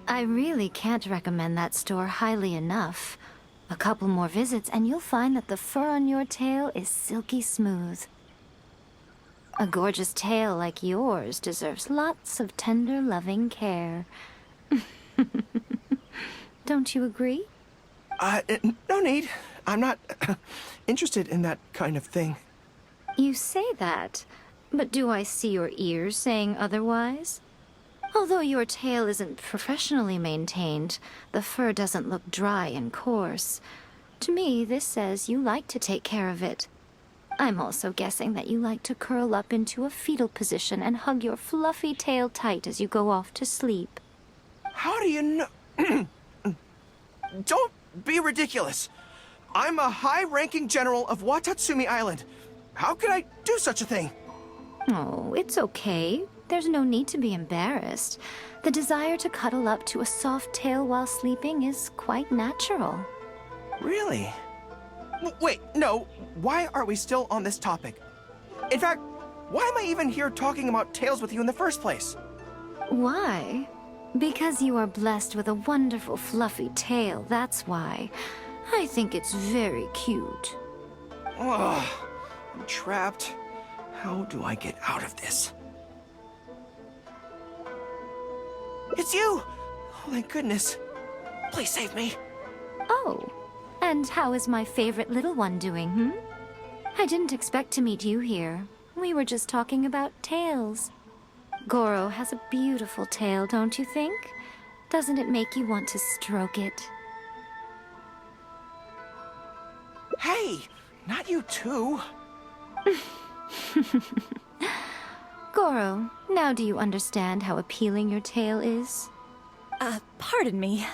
I really can't recommend that store highly enough. A couple more visits and you'll find that the fur on your tail is silky smooth. A gorgeous tail like yours deserves lots of tender, loving care. Don't you agree? No need. I'm not interested in that kind of thing. You say that, but do I see your ears saying otherwise? Although your tail isn't professionally maintained, the fur doesn't look dry and coarse. To me, this says you like to take care of it. I'm also guessing that you like to curl up into a fetal position and hug your fluffy tail tight as you go off to sleep. How do you know? Don't be ridiculous. I'm a high-ranking general of Watatsumi Island. How could I do such a thing? Oh, it's okay. There's no need to be embarrassed. The desire to cuddle up to a soft tail while sleeping is quite natural. Really? Wait, no. Why are we still on this topic? In fact, why am I even here talking about tails with you in the first place? Why? Because you are blessed with a wonderful fluffy tail, that's why. I think it's very cute. Ugh, I'm trapped. How do I get out of this? It's you! Oh, thank goodness. Please save me. Oh, and how is my favorite little one doing, I didn't expect to meet you here. We were just talking about tails. Gorou has a beautiful tail, don't you think? Doesn't it make you want to stroke it? Hey, not you too. Gorou, now do you understand how appealing your tail is? Pardon me.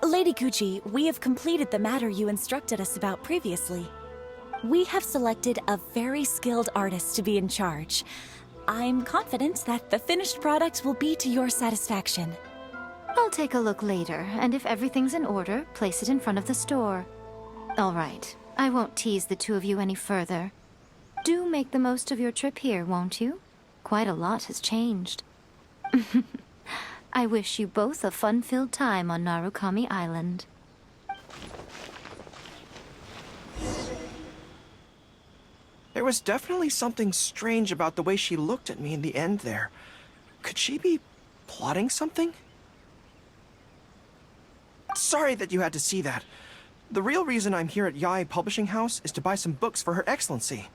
Lady Gucci, we have completed the matter you instructed us about previously. We have selected a very skilled artist to be in charge. I'm confident that the finished product will be to your satisfaction. I'll take a look later, and if everything's in order, place it in front of the store. All right, I won't tease the two of you any further. Do make the most of your trip here, won't you? Quite a lot has changed. I wish you both a fun-filled time on Narukami Island. There was definitely something strange about the way she looked at me in the end there. Could she be plotting something? Sorry that you had to see that. The real reason I'm here at Yae Publishing House is to buy some books for Her Excellency.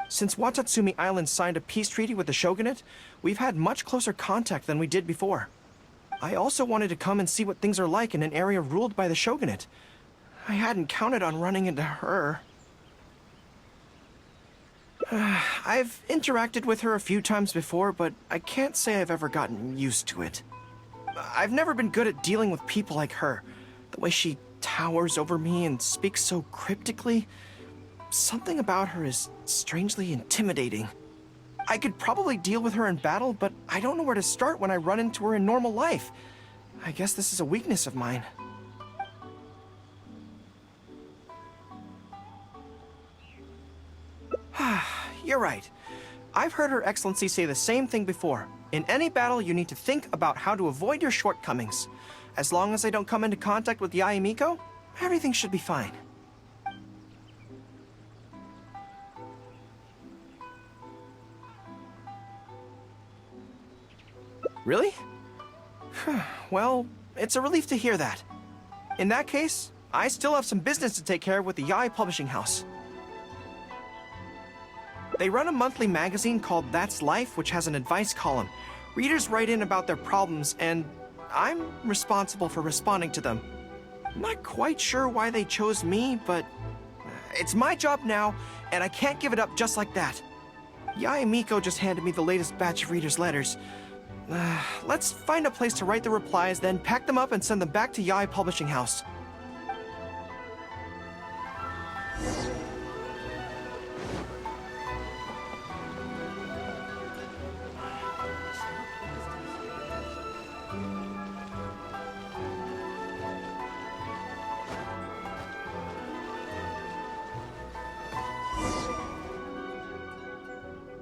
Since Watatsumi Island signed a peace treaty with the shogunate, we've had much closer contact than we did before. I also wanted to come and see what things are like in an area ruled by the shogunate. I hadn't counted on running into her. I've interacted with her a few times before, but I can't say I've ever gotten used to it. I've never been good at dealing with people like her. The way she towers over me and speaks so cryptically. Something about her is strangely intimidating. I could probably deal with her in battle, but I don't know where to start when I run into her in normal life. I guess this is a weakness of mine. You're right. I've heard Her Excellency say the same thing before. In any battle, you need to think about how to avoid your shortcomings. As long as I don't come into contact with Yae Miko, everything should be fine. Really? Well, it's a relief to hear that. In that case, I still have some business to take care of with the Yae Publishing House. They run a monthly magazine called That's Life, which has an advice column. Readers write in about their problems, and I'm responsible for responding to them. I'm not quite sure why they chose me, but it's my job now, and I can't give it up just like that. Yae Miko just handed me the latest batch of readers' letters. Let's find a place to write the replies, then pack them up and send them back to Yae Publishing House.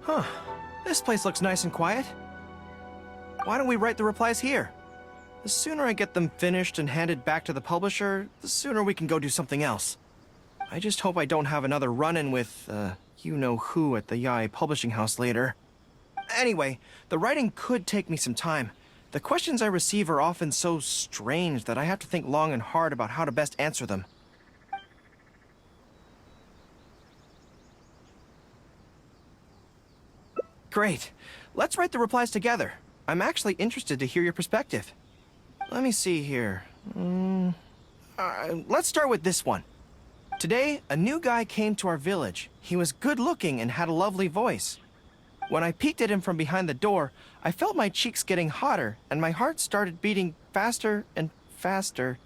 Huh. This place looks nice and quiet. Why don't we write the replies here? The sooner I get them finished and handed back to the publisher, the sooner we can go do something else. I just hope I don't have another run-in with, you-know-who at the Yae publishing house later. Anyway, the writing could take me some time. The questions I receive are often so strange that I have to think long and hard about how to best answer them. Great. Let's write the replies together. I'm actually interested to hear your perspective. Let me see here. Let's start with this one. Today, a new guy came to our village. He was good-looking and had a lovely voice. When I peeked at him from behind the door, I felt my cheeks getting hotter, and my heart started beating faster and faster.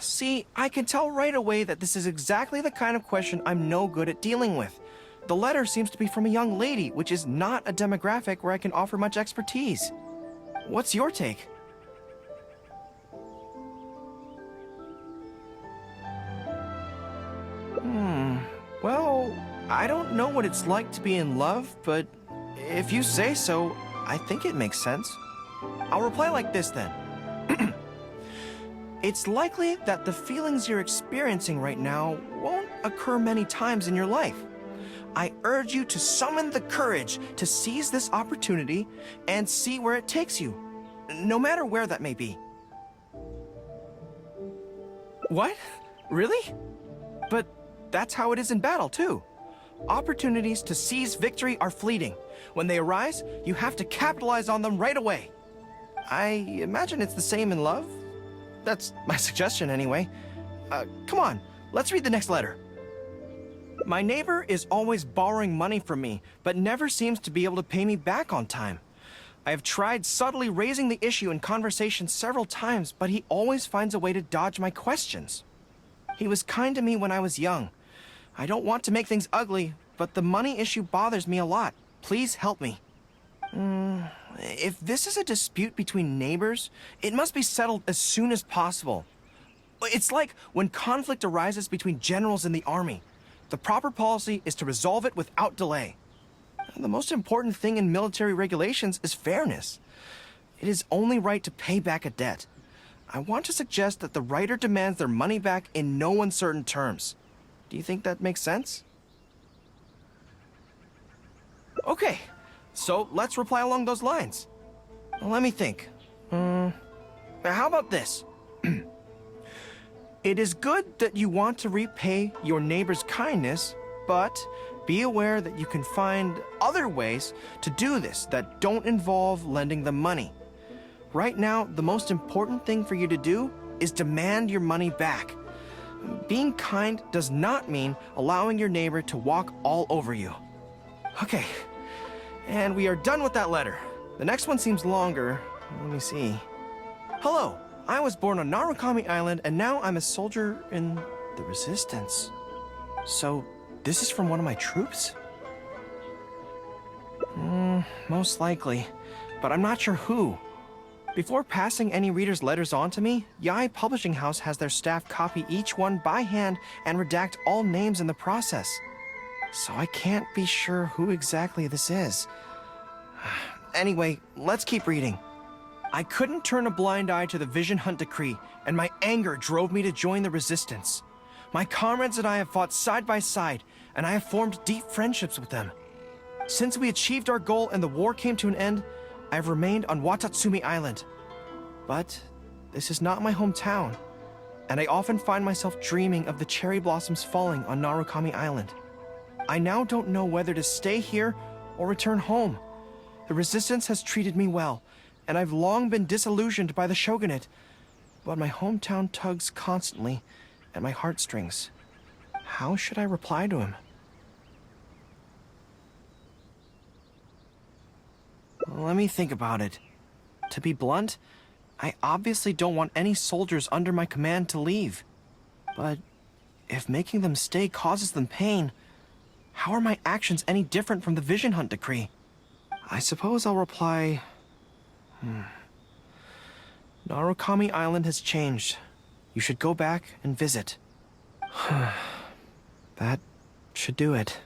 See, I can tell right away that this is exactly the kind of question I'm no good at dealing with. The letter seems to be from a young lady, which is not a demographic where I can offer much expertise. What's your take? Well, I don't know what it's like to be in love, but if you say so, I think it makes sense. I'll reply like this then. It's likely that the feelings you're experiencing right now won't occur many times in your life. I urge you to summon the courage to seize this opportunity and see where it takes you, no matter where that may be. What? Really? But that's how it is in battle, too. Opportunities to seize victory are fleeting. When they arise, you have to capitalize on them right away. I imagine it's the same in love. That's my suggestion, anyway. Come on, let's read the next letter. My neighbor is always borrowing money from me, but never seems to be able to pay me back on time. I have tried subtly raising the issue in conversation several times, but he always finds a way to dodge my questions. He was kind to me when I was young. I don't want to make things ugly, but the money issue bothers me a lot. Please help me. If this is a dispute between neighbors, it must be settled as soon as possible. It's like when conflict arises between generals in the army. The proper policy is to resolve it without delay. The most important thing in military regulations is fairness. It is only right to pay back a debt. I want to suggest that the writer demands their money back in no uncertain terms. Do you think that makes sense? Okay, so let's reply along those lines. Let me think. How about this? It is good that you want to repay your neighbor's kindness, but be aware that you can find other ways to do this that don't involve lending them money. Right now, the most important thing for you to do is demand your money back. Being kind does not mean allowing your neighbor to walk all over you. Okay, and we are done with that letter. The next one seems longer. Let me see. Hello, I was born on Narukami Island, and now I'm a soldier in the Resistance. So, this is from one of my troops? Most likely, but I'm not sure who. Before passing any reader's letters on to me, Yae Publishing House has their staff copy each one by hand and redact all names in the process. So I can't be sure who exactly this is. Anyway, let's keep reading. I couldn't turn a blind eye to the Vision Hunt decree, and my anger drove me to join the Resistance. My comrades and I have fought side by side, and I have formed deep friendships with them. Since we achieved our goal and the war came to an end, I have remained on Watatsumi Island. But this is not my hometown, and I often find myself dreaming of the cherry blossoms falling on Narukami Island. I now don't know whether to stay here or return home. The Resistance has treated me well, and I've long been disillusioned by the shogunate, but my hometown tugs constantly at my heartstrings. How should I reply to him? Let me think about it. To be blunt, I obviously don't want any soldiers under my command to leave. But if making them stay causes them pain, how are my actions any different from the Vision Hunt decree? I suppose I'll reply... Narukami Island has changed. You should go back and visit. That should do it.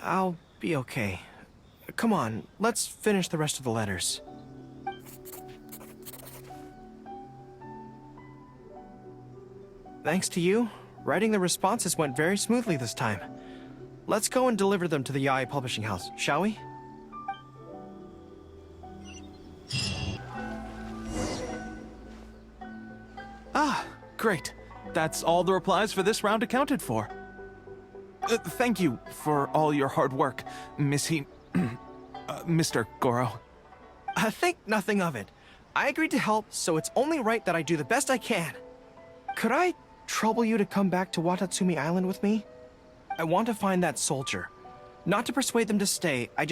I'll be okay. Come on, let's finish the rest of the letters. Thanks to you, writing the responses went very smoothly this time. Let's go and deliver them to the Yaoi Publishing House, shall we? Ah, great. That's all the replies for this round accounted for. Thank you for all your hard work, Mr. Gorou. Think nothing of it. I agreed to help, so it's only right that I do the best I can. Could I trouble you to come back to Watatsumi Island with me? I want to find that soldier. Not to persuade them to stay, I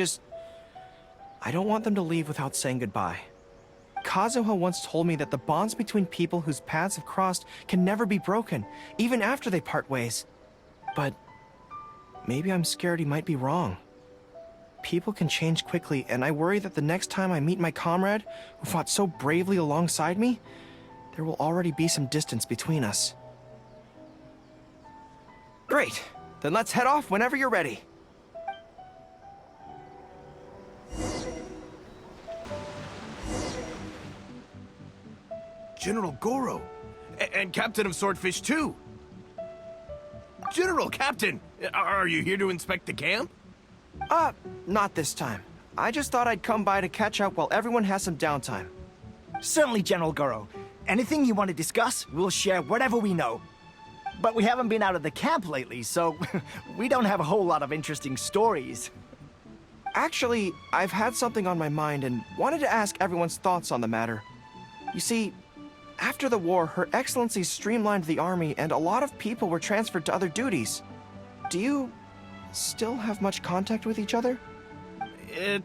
don't want them to leave without saying goodbye. Kazuha once told me that the bonds between people whose paths have crossed can never be broken, even after they part ways. But maybe I'm scared he might be wrong. People can change quickly, and I worry that the next time I meet my comrade, who fought so bravely alongside me, there will already be some distance between us. Great! Then let's head off whenever you're ready. General Gorou, and Captain of Swordfish too. General, Captain, are you here to inspect the camp? Not this time. I just thought I'd come by to catch up while everyone has some downtime. Certainly, General Gorou. Anything you want to discuss, we'll share whatever we know. But we haven't been out of the camp lately, so we don't have a whole lot of interesting stories. Actually, I've had something on my mind and wanted to ask everyone's thoughts on the matter. You see, after the war, Her Excellency streamlined the army and a lot of people were transferred to other duties. Do you still have much contact with each other?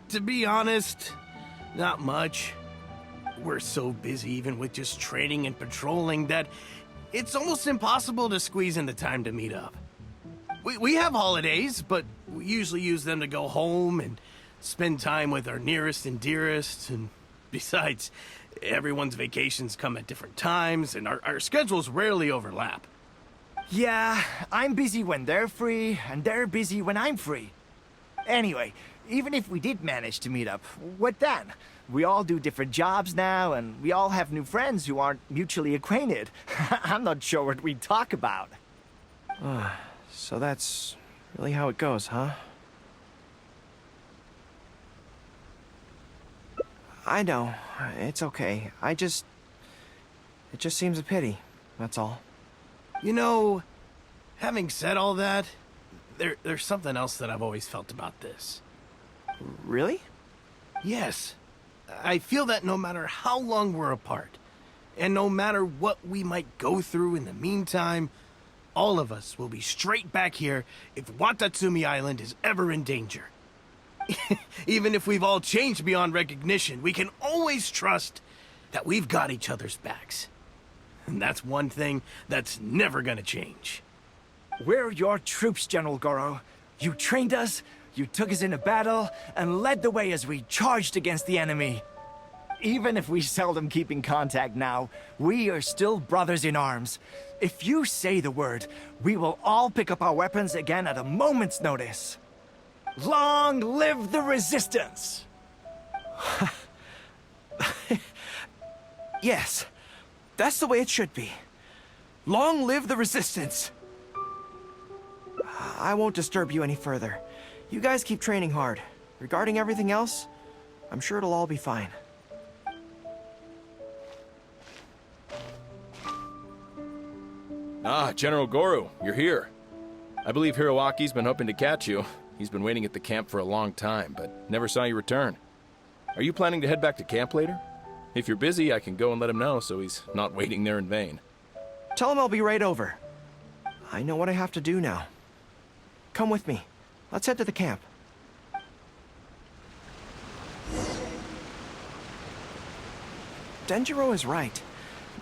To be honest, not much. We're so busy even with just training and patrolling that it's almost impossible to squeeze in the time to meet up. We have holidays, but we usually use them to go home and spend time with our nearest and dearest, and besides, everyone's vacations come at different times, and our schedules rarely overlap. Yeah, I'm busy when they're free, and they're busy when I'm free. Anyway, even if we did manage to meet up, what then? We all do different jobs now, and we all have new friends who aren't mutually acquainted. I'm not sure what we'd talk about. So that's really how it goes, huh? I know. It's okay. It just seems a pity, that's all. You know, having said all that, there's something else that I've always felt about this. Really? Yes. I feel that no matter how long we're apart, and no matter what we might go through in the meantime, all of us will be straight back here if Watatsumi Island is ever in danger. Even if we've all changed beyond recognition, we can always trust that we've got each other's backs. And that's one thing that's never gonna change. We're your troops, General Gorou. You trained us, you took us into battle, and led the way as we charged against the enemy. Even if we seldom keep in contact now, we are still brothers in arms. If you say the word, we will all pick up our weapons again at a moment's notice. Long live the resistance! Yes, that's the way it should be. Long live the resistance! I won't disturb you any further. You guys keep training hard. Regarding everything else, I'm sure it'll all be fine. Ah, General Gorou, you're here. I believe Hiroaki's been hoping to catch you. He's been waiting at the camp for a long time, but never saw you return. Are you planning to head back to camp later? If you're busy, I can go and let him know so he's not waiting there in vain. Tell him I'll be right over. I know what I have to do now. Come with me. Let's head to the camp. Denjiro is right.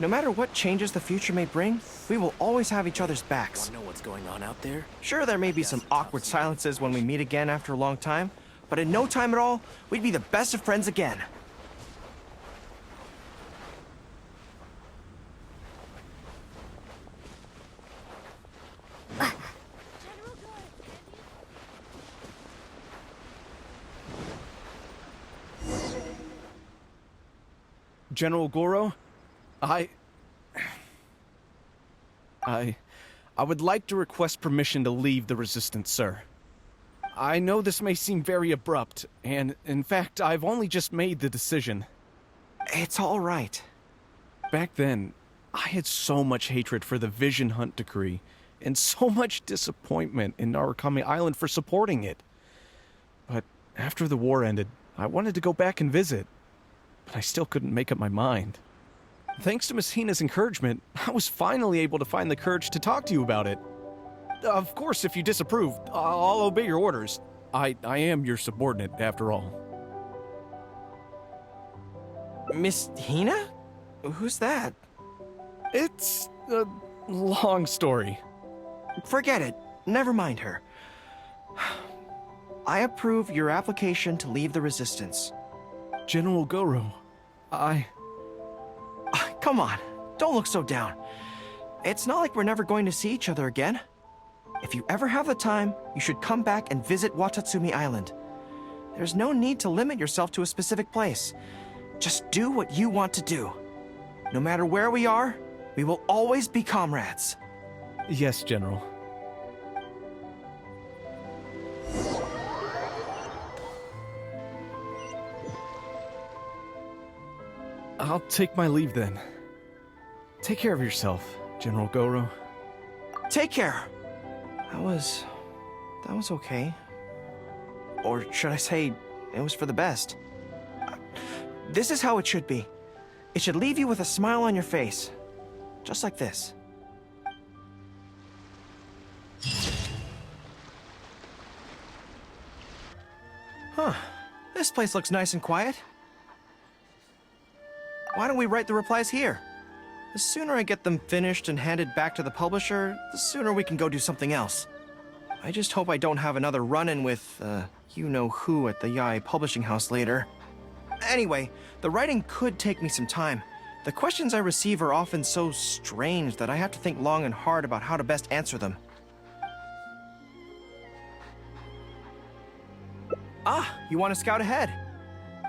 No matter what changes the future may bring, we will always have each other's backs. Know what's going on out there? Sure, there may be some awkward silences when we meet again after a long time, but in no time at all, we'd be the best of friends again. General Gorou, I would like to request permission to leave the Resistance, sir. I know this may seem very abrupt, and in fact, I've only just made the decision. It's all right. Back then, I had so much hatred for the Vision Hunt decree, and so much disappointment in Narukami Island for supporting it. But after the war ended, I wanted to go back and visit, but I still couldn't make up my mind. Thanks to Miss Hina's encouragement, I was finally able to find the courage to talk to you about it. Of course, if you disapprove, I'll obey your orders. I am your subordinate, after all. Miss Hina? Who's that? It's a long story. Forget it. Never mind her. I approve your application to leave the Resistance. General Gorou, Come on, don't look so down. It's not like we're never going to see each other again. If you ever have the time, you should come back and visit Watatsumi Island. There's no need to limit yourself to a specific place. Just do what you want to do. No matter where we are, we will always be comrades. Yes, General. I'll take my leave then. Take care of yourself, General Gorou. Take care. That was okay. Or should I say, it was for the best. This is how it should be. It should leave you with a smile on your face. Just like this. Huh. This place looks nice and quiet. Why don't we write the replies here? The sooner I get them finished and handed back to the publisher, the sooner we can go do something else. I just hope I don't have another run-in with, you-know-who at the Yae publishing house later. Anyway, the writing could take me some time. The questions I receive are often so strange that I have to think long and hard about how to best answer them. Ah, you want to scout ahead?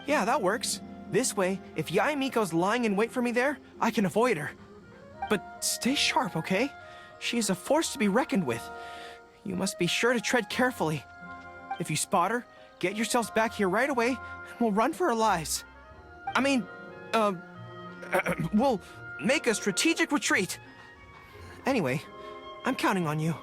Yeah, that works. This way, if Yae Miko's lying in wait for me there, I can avoid her. But stay sharp, okay? She is a force to be reckoned with. You must be sure to tread carefully. If you spot her, get yourselves back here right away, and we'll run for our lives. We'll make a strategic retreat. Anyway, I'm counting on you.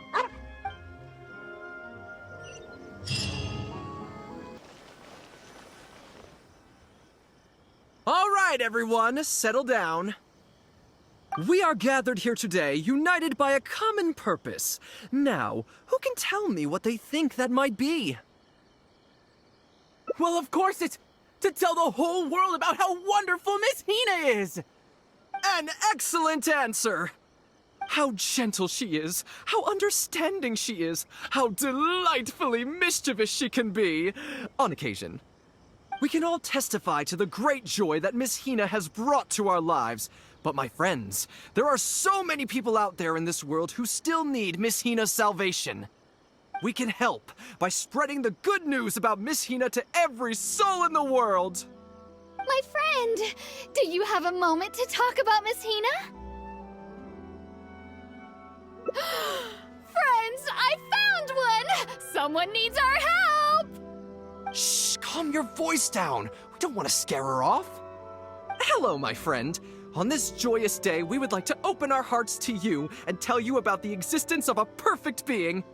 All right, everyone, settle down. We are gathered here today, united by a common purpose. Now, who can tell me what they think that might be? Well, of course, it's to tell the whole world about how wonderful Miss Hina is! An excellent answer! How gentle she is, how understanding she is, how delightfully mischievous she can be, on occasion. We can all testify to the great joy that Miss Hina has brought to our lives. But my friends, there are so many people out there in this world who still need Miss Hina's salvation. We can help by spreading the good news about Miss Hina to every soul in the world. My friend, do you have a moment to talk about Miss Hina? Friends, I found one! Someone needs our help! Shh, calm your voice down. We don't want to scare her off. Hello, my friend. On this joyous day, we would like to open our hearts to you and tell you about the existence of a perfect being.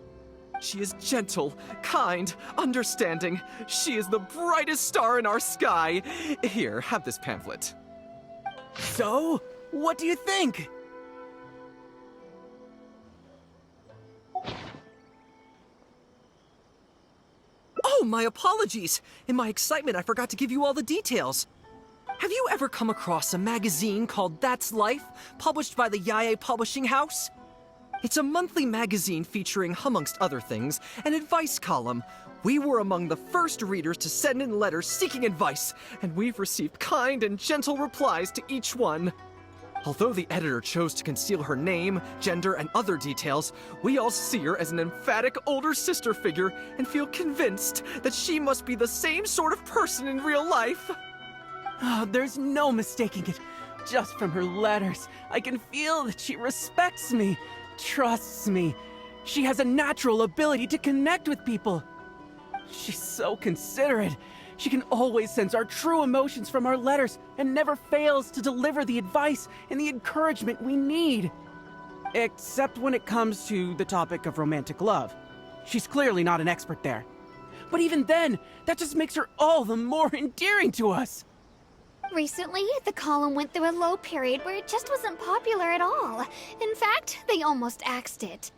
She is gentle, kind, understanding. She is the brightest star in our sky. Here, have this pamphlet. So, what do you think? Oh, my apologies. In my excitement, I forgot to give you all the details. Have you ever come across a magazine called That's Life, published by the Yae Publishing House? It's a monthly magazine featuring, amongst other things, an advice column. We were among the first readers to send in letters seeking advice, and we've received kind and gentle replies to each one. Although the editor chose to conceal her name, gender, and other details, we all see her as an emphatic older sister figure and feel convinced that she must be the same sort of person in real life. Oh, there's no mistaking it. Just from her letters, I can feel that she respects me, trusts me. She has a natural ability to connect with people. She's so considerate. She can always sense our true emotions from our letters and never fails to deliver the advice and the encouragement we need. Except when it comes to the topic of romantic love. She's clearly not an expert there. But even then, that just makes her all the more endearing to us. Recently, the column went through a low period where it just wasn't popular at all. In fact, they almost axed it.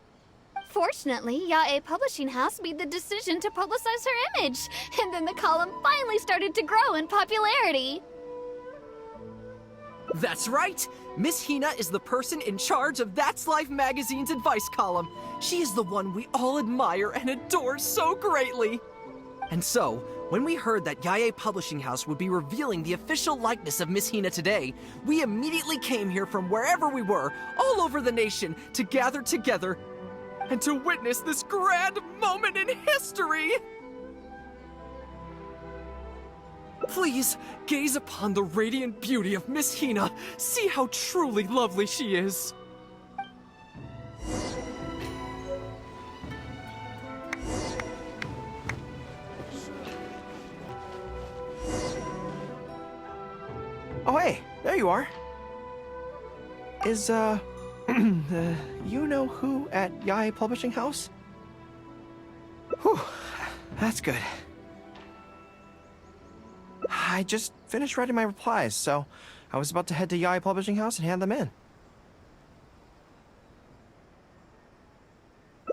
Fortunately, Yae Publishing House made the decision to publicize her image, and then the column finally started to grow in popularity. That's right! Miss Hina is the person in charge of That's Life magazine's advice column. She is the one we all admire and adore so greatly. And so, when we heard that Yae Publishing House would be revealing the official likeness of Miss Hina today, we immediately came here from wherever we were, all over the nation, to gather together and to witness this grand moment in history! Please, gaze upon the radiant beauty of Miss Hina. See how truly lovely she is. Oh, hey, there you are. Is, you know who at Yae Publishing House? Whew, that's good. I just finished writing my replies, so I was about to head to Yae Publishing House and hand them in.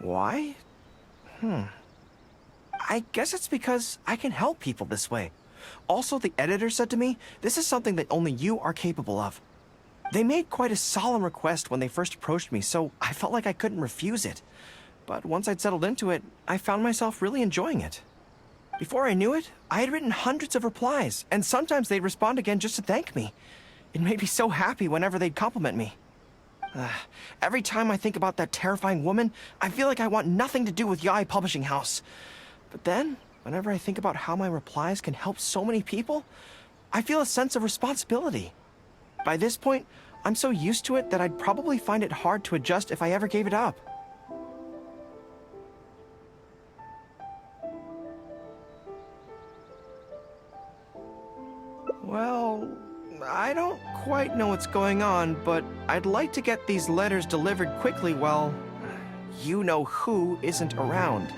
Why? I guess it's because I can help people this way. Also, the editor said to me, this is something that only you are capable of. They made quite a solemn request when they first approached me, so I felt like I couldn't refuse it. But once I'd settled into it, I found myself really enjoying it. Before I knew it, I had written hundreds of replies, and sometimes they'd respond again just to thank me. It made me so happy whenever they'd compliment me. Every time I think about that terrifying woman, I feel like I want nothing to do with Yae Publishing House. But then, whenever I think about how my replies can help so many people, I feel a sense of responsibility. By this point, I'm so used to it that I'd probably find it hard to adjust if I ever gave it up. Well, I don't quite know what's going on, but I'd like to get these letters delivered quickly while you-know-who isn't around.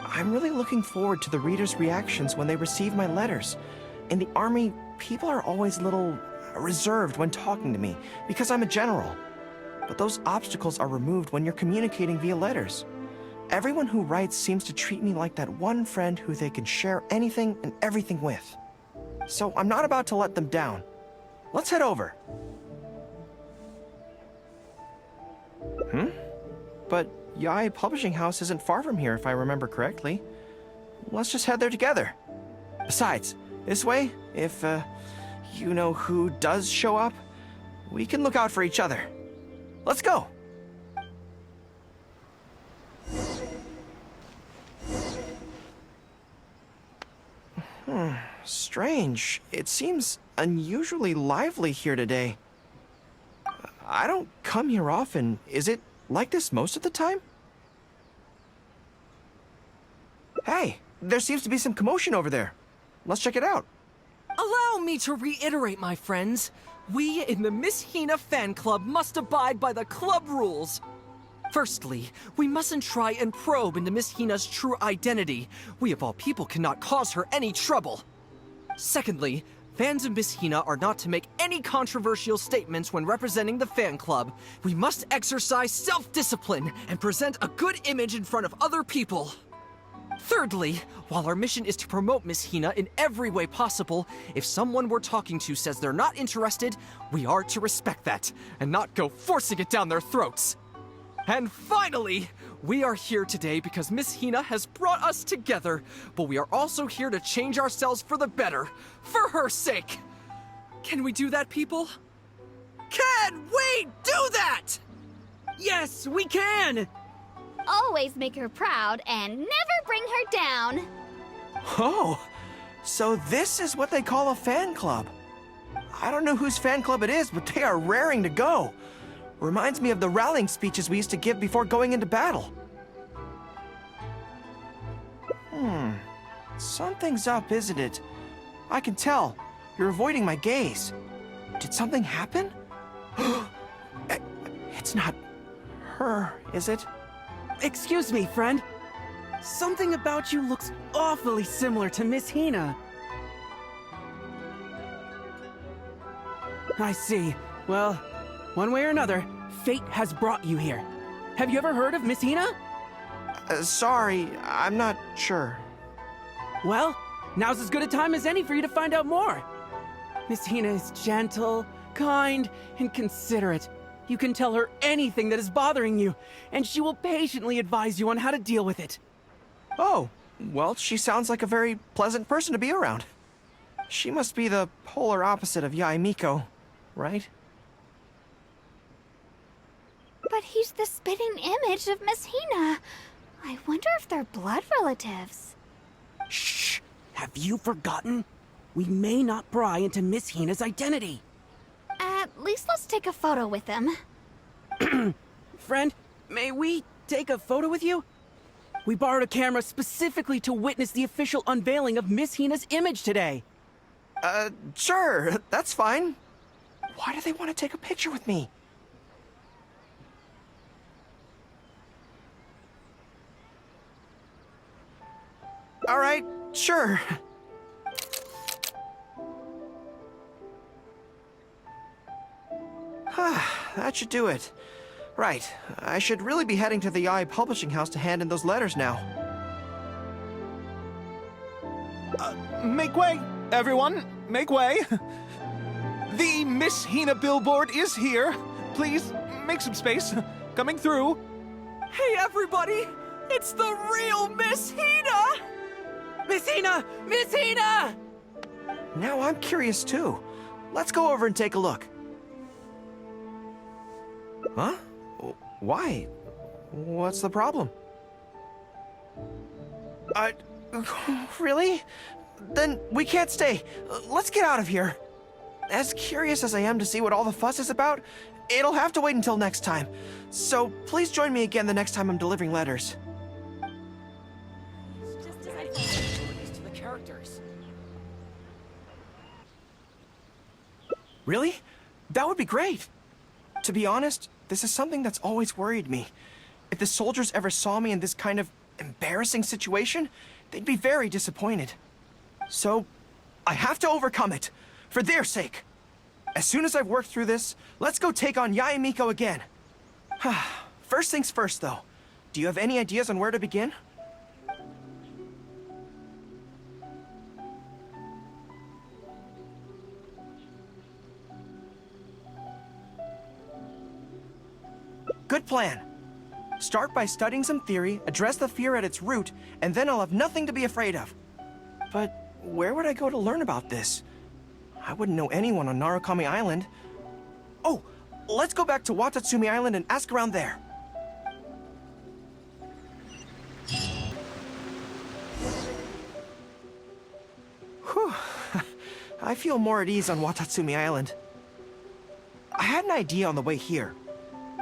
I'm really looking forward to the readers' reactions when they receive my letters. In the army, people are always a little reserved when talking to me because I'm a general. But those obstacles are removed when you're communicating via letters. Everyone who writes seems to treat me like that one friend who they can share anything and everything with. So I'm not about to let them down. Let's head over. But Yae Publishing House isn't far from here, if I remember correctly. Let's just head there together. Besides, this way, if, you-know-who does show up, we can look out for each other. Let's go! Strange. It seems unusually lively here today. I don't come here often. Is it like this most of the time? Hey, there seems to be some commotion over there. Let's check it out. Allow me to reiterate, my friends. We in the Miss Hina fan club must abide by the club rules. Firstly, we mustn't try and probe into Miss Hina's true identity. We of all people cannot cause her any trouble. Secondly, fans of Miss Hina are not to make any controversial statements when representing the fan club. We must exercise self-discipline and present a good image in front of other people. Thirdly, while our mission is to promote Miss Hina in every way possible, if someone we're talking to says they're not interested, we are to respect that and not go forcing it down their throats. And finally, we are here today because Miss Hina has brought us together, but we are also here to change ourselves for the better, for her sake. Can we do that, people? Can we do that? Yes, we can! Always make her proud and never bring her down. Oh, so this is what they call a fan club. I don't know whose fan club it is, but they are raring to go. Reminds me of the rallying speeches we used to give before going into battle. Something's up, isn't it? I can tell. You're avoiding my gaze. Did something happen? It's not her, is it? Excuse me, friend. Something about you looks awfully similar to Miss Hina. I see. Well, one way or another, fate has brought you here. Have you ever heard of Miss Hina? Sorry, I'm not sure. Well, now's as good a time as any for you to find out more. Miss Hina is gentle, kind, and considerate. You can tell her anything that is bothering you, and she will patiently advise you on how to deal with it. Oh, well, she sounds like a very pleasant person to be around. She must be the polar opposite of Yae Miko, right? But he's the spitting image of Miss Hina. I wonder if they're blood relatives. Shh! Have you forgotten? We may not pry into Miss Hina's identity. At least let's take a photo with them. Friend, may we take a photo with you? We borrowed a camera specifically to witness the official unveiling of Miss Hina's image today. Sure, that's fine. Why do they want to take a picture with me? All right, sure. That should do it. Right, I should really be heading to the Yae publishing house to hand in those letters now. Make way, everyone! Make way! The Miss Hina billboard is here. Please, make some space. Coming through. Hey everybody! It's the real Miss Hina! Miss Hina! Miss Hina! Now I'm curious too. Let's go over and take a look. Huh? Why? What's the problem? Really? Then we can't stay. Let's get out of here. As curious as I am to see what all the fuss is about, it'll have to wait until next time. So please join me again the next time I'm delivering letters. Just as I thought, to the characters. Really? That would be great. To be honest, this is something that's always worried me. If the soldiers ever saw me in this kind of embarrassing situation, they'd be very disappointed. So, I have to overcome it, for their sake. As soon as I've worked through this, let's go take on Yae Miko again. First things first, though. Do you have any ideas on where to begin? Good plan. Start by studying some theory, address the fear at its root, and then I'll have nothing to be afraid of. But where would I go to learn about this? I wouldn't know anyone on Narukami Island. Oh, let's go back to Watatsumi Island and ask around there. Whew. I feel more at ease on Watatsumi Island. I had an idea on the way here.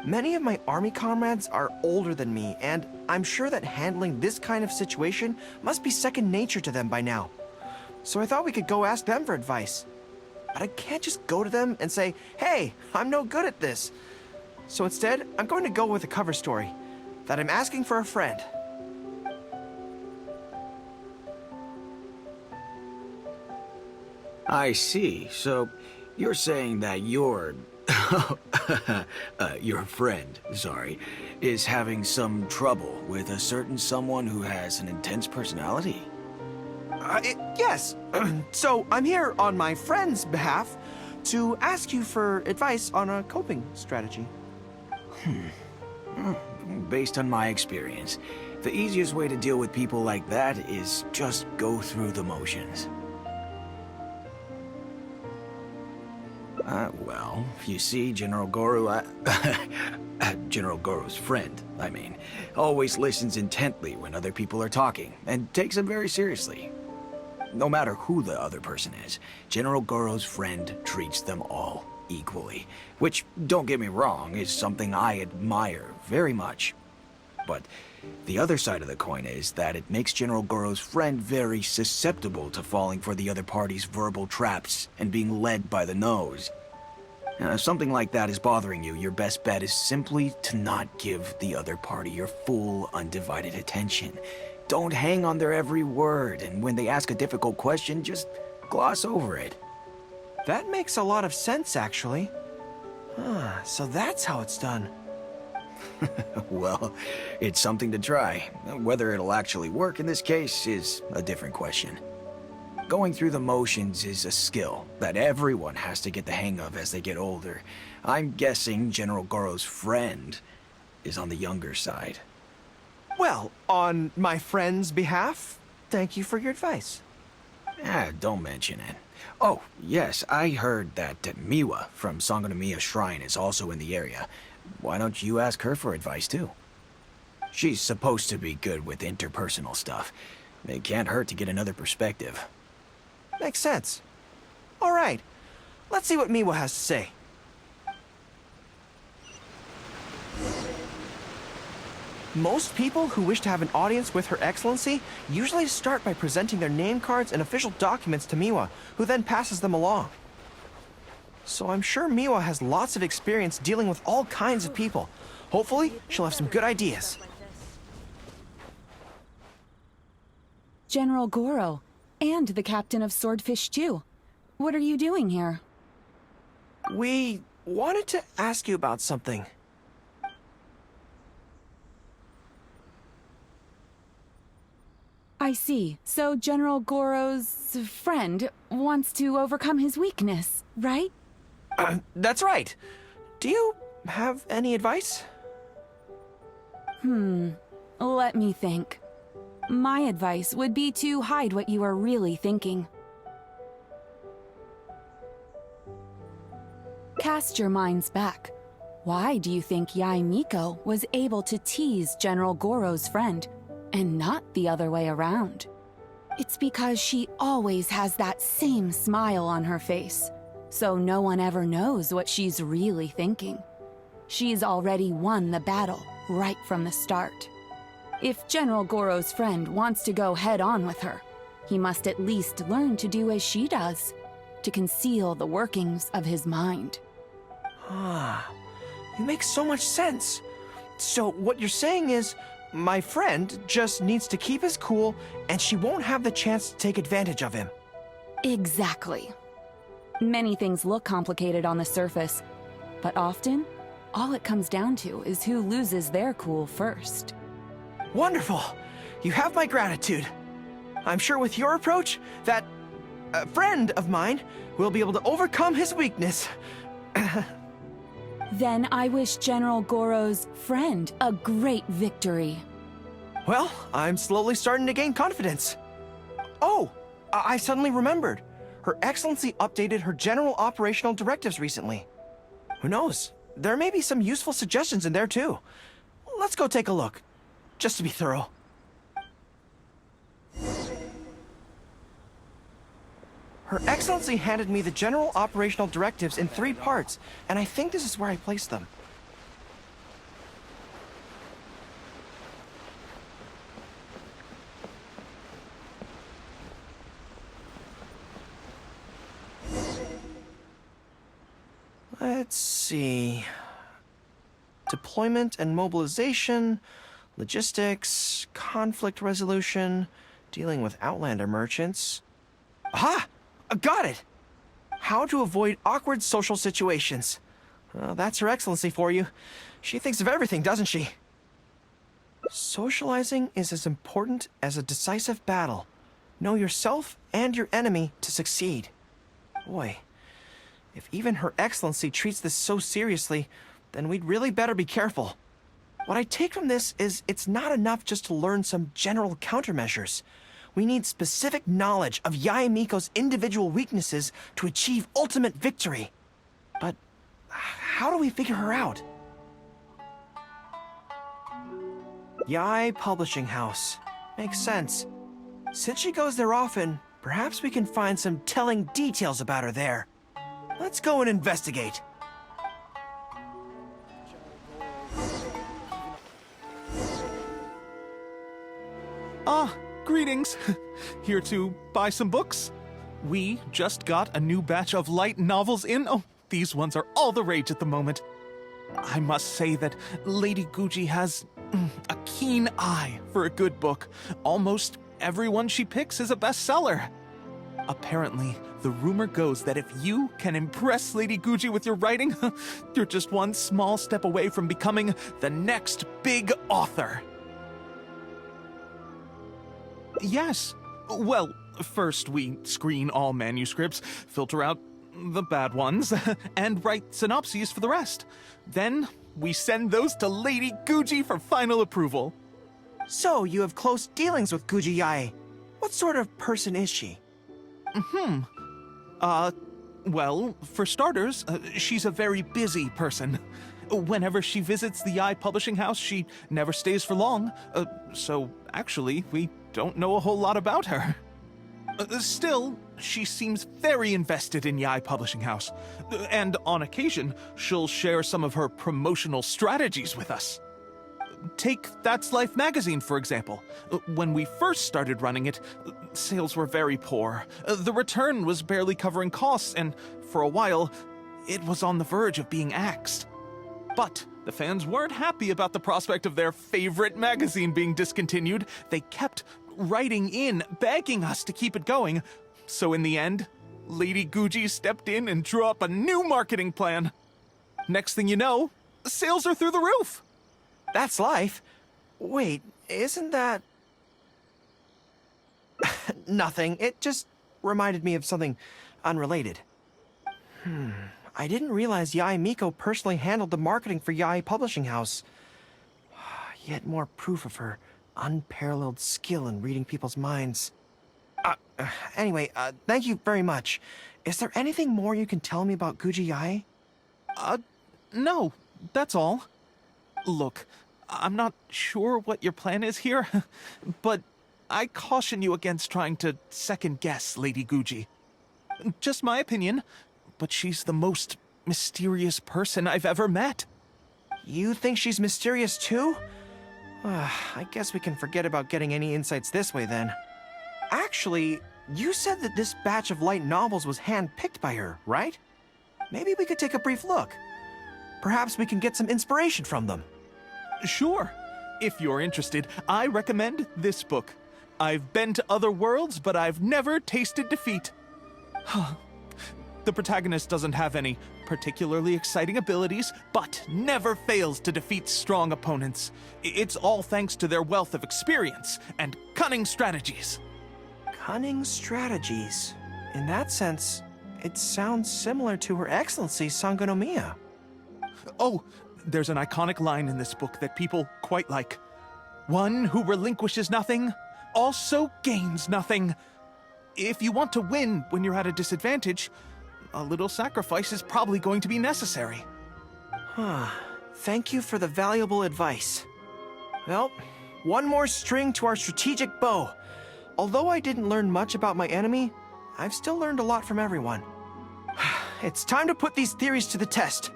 Many of my army comrades are older than me, and I'm sure that handling this kind of situation must be second nature to them by now. So I thought we could go ask them for advice. But I can't just go to them and say, hey, I'm no good at this. So instead, I'm going to go with a cover story, that I'm asking for a friend. I see. So, you're saying that your friend, sorry, is having some trouble with a certain someone who has an intense personality? Yes. So I'm here on my friend's behalf to ask you for advice on a coping strategy. Based on my experience, the easiest way to deal with people like that is just go through the motions. Well, you see, General Gorou, General Gorou's friend, I mean, always listens intently when other people are talking, and takes them very seriously. no matter who the other person is, General Gorou's friend treats them all equally. Which, don't get me wrong, is something I admire very much. But the other side of the coin is that it makes General Gorou's friend very susceptible to falling for the other party's verbal traps and being led by the nose. If something like that is bothering you, your best bet is simply to not give the other party your full, undivided attention. Don't hang on their every word, and when they ask a difficult question, just gloss over it. That makes a lot of sense, actually. So that's how it's done. Well, it's something to try. Whether it'll actually work in this case is a different question. Going through the motions is a skill that everyone has to get the hang of as they get older. I'm guessing General Gorou's friend is on the younger side. Well, on my friend's behalf, thank you for your advice. Don't mention it. Oh, yes, I heard that Miwa from Sangonomiya Shrine is also in the area. Why don't you ask her for advice, too? She's supposed to be good with interpersonal stuff. It can't hurt to get another perspective. Makes sense. All right, let's see what Miwa has to say. Most people who wish to have an audience with Her Excellency usually start by presenting their name cards and official documents to Miwa, who then passes them along. So I'm sure Miwa has lots of experience dealing with all kinds of people. Hopefully, she'll have some good ideas. General Gorou, and the captain of Swordfish too. What are you doing here? We wanted to ask you about something. I see. So General Gorou's friend wants to overcome his weakness, right? That's right. Do you have any advice? Let me think. My advice would be to hide what you are really thinking. Cast your minds back. Why do you think Yae Miko was able to tease General Gorou's friend, and not the other way around? It's because she always has that same smile on her face, so no one ever knows what she's really thinking. She's already won the battle right from the start. If General Gorou's friend wants to go head-on with her, he must at least learn to do as she does, to conceal the workings of his mind. It makes so much sense. So what you're saying is, my friend just needs to keep his cool, and she won't have the chance to take advantage of him. Exactly. Many things look complicated on the surface, but often, all it comes down to is who loses their cool first. Wonderful! You have my gratitude. I'm sure with your approach, that friend of mine will be able to overcome his weakness. Then I wish General Gorou's friend a great victory. Well, I'm slowly starting to gain confidence. Oh, I suddenly remembered. Her Excellency updated her general operational directives recently. Who knows? There may be some useful suggestions in there too. Let's go take a look, just to be thorough. Her Excellency handed me the general operational directives in 3 parts, and I think this is where I placed them. Let's see. Deployment and mobilization, logistics, conflict resolution, dealing with Outlander merchants. Aha! Got it! How to avoid awkward social situations. Well, that's Her Excellency for you. She thinks of everything, doesn't she? Socializing is as important as a decisive battle. Know yourself and your enemy to succeed. Boy, if even Her Excellency treats this so seriously, then we'd really better be careful. What I take from this is it's not enough just to learn some general countermeasures. We need specific knowledge of Yae Miko's individual weaknesses to achieve ultimate victory. But how do we figure her out? Yae Publishing House. Makes sense. Since she goes there often, Perhaps we can find some telling details about her there. Let's go and investigate. Ah, greetings. Here to buy some books? We just got a new batch of light novels in. Oh, these ones are all the rage at the moment. I must say that Lady Guji has a keen eye for a good book. Almost everyone she picks is a bestseller. Apparently, the rumor goes that if you can impress Lady Guji with your writing, you're just one small step away from becoming the next big author. Yes. Well, first we screen all manuscripts, filter out the bad ones, and write synopses for the rest. Then we send those to Lady Guji for final approval. So, you have close dealings with Guji Yae. What sort of person is she? Well, for starters, she's a very busy person. Whenever she visits the Yae publishing house, she never stays for long. So, actually, we don't know a whole lot about her. Still, she seems very invested in Yae Publishing House. And on occasion, she'll share some of her promotional strategies with us. Take That's Life magazine, for example. When we first started running it, sales were very poor. The return was barely covering costs, and for a while, it was on the verge of being axed. But the fans weren't happy about the prospect of their favorite magazine being discontinued. They kept writing in, begging us to keep it going. So in the end, Lady Guji stepped in and drew up a new marketing plan. Next thing you know, sales are through the roof. That's Life? Wait, isn't that... Nothing. It just reminded me of something unrelated. I didn't realize Yae Miko personally handled the marketing for Yae Publishing House. Yet more proof of her unparalleled skill in reading people's minds. Anyway, thank you very much. Is there anything more you can tell me about Guji Yae? No, that's all. Look, I'm not sure what your plan is here, but I caution you against trying to second-guess Lady Guji. Just my opinion, but she's the most mysterious person I've ever met. You think she's mysterious too? I guess we can forget about getting any insights this way then. Actually, you said that this batch of light novels was hand-picked by her, right? Maybe we could take a brief look. Perhaps we can get some inspiration from them. Sure. If you're interested, I recommend this book. I've been to other worlds, but I've never tasted defeat. The protagonist doesn't have any particularly exciting abilities, but never fails to defeat strong opponents. It's all thanks to their wealth of experience and cunning strategies. Cunning strategies. In that sense, it sounds similar to Her Excellency Sangonomiya. Oh, there's an iconic line in this book that people quite like. One who relinquishes nothing also gains nothing. If you want to win when you're at a disadvantage, a little sacrifice is probably going to be necessary. Thank you for the valuable advice. Well, one more string to our strategic bow. Although I didn't learn much about my enemy, I've still learned a lot from everyone. It's time to put these theories to the test.